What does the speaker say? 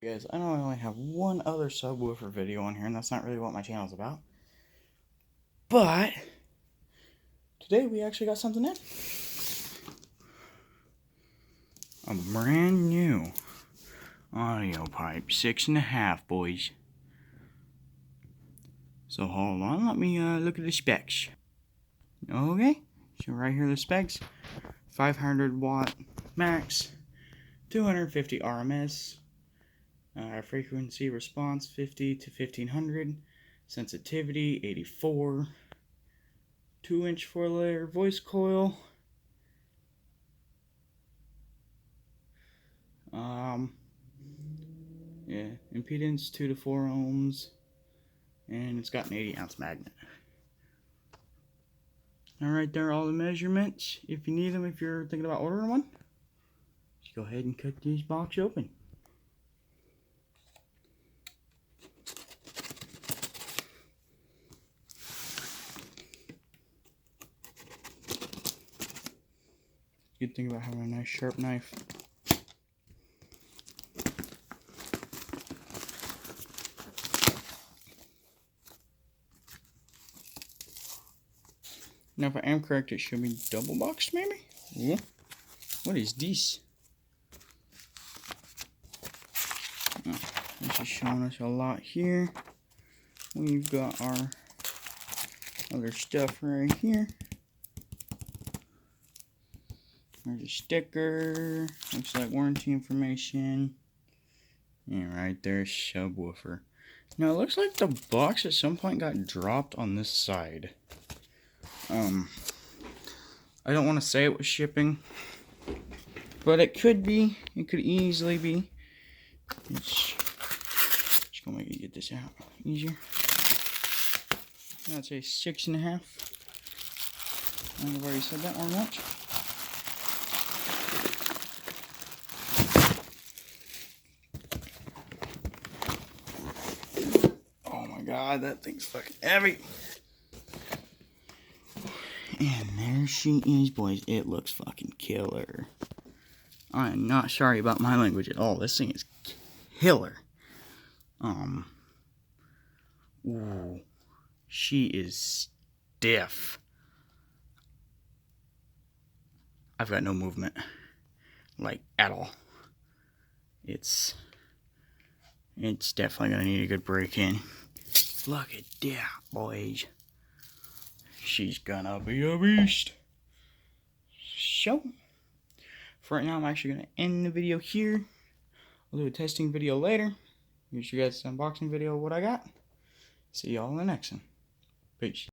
Guys, I know I only have one other subwoofer video on here, and that's not really what my channel's about. But today we actually got something in. A brand new audio pipe, 6.5, boys. So hold on, let me look at the specs. Okay, so right here are the specs. 500 watt max, 250 RMS. Frequency response 50 to 1500, sensitivity 84, 2-inch 4-layer voice coil, impedance 2 to 4 ohms, and it's got an 80-ounce magnet. Alright, there are all the measurements. If you need them, if you're thinking about ordering one, just go ahead and cut this box open. Good thing about having a nice sharp knife. Now, if I am correct, it should be double boxed, maybe? Yeah. What is this? Oh, this is showing us a lot here. We've got our other stuff right here. There's a sticker. Looks like warranty information. And right there's subwoofer. Now it looks like the box at some point got dropped on this side. I don't want to say it was shipping, but it could be. It could easily be. It's just gonna make it get this out easier. I'd say 6.5. I think I've already said that one once. Oh my god, that thing's fucking heavy. And there she is, boys. It looks fucking killer. I am not sorry about my language at all. This thing is killer. Ooh, she is stiff. I've got no movement, like, at all. It's definitely gonna need a good break in. Look at that, boys. She's gonna be a beast. So, for right now, I'm actually gonna end the video here. I'll do a testing video later. Here's you guys' unboxing video of what I got. See y'all in the next one. Peace.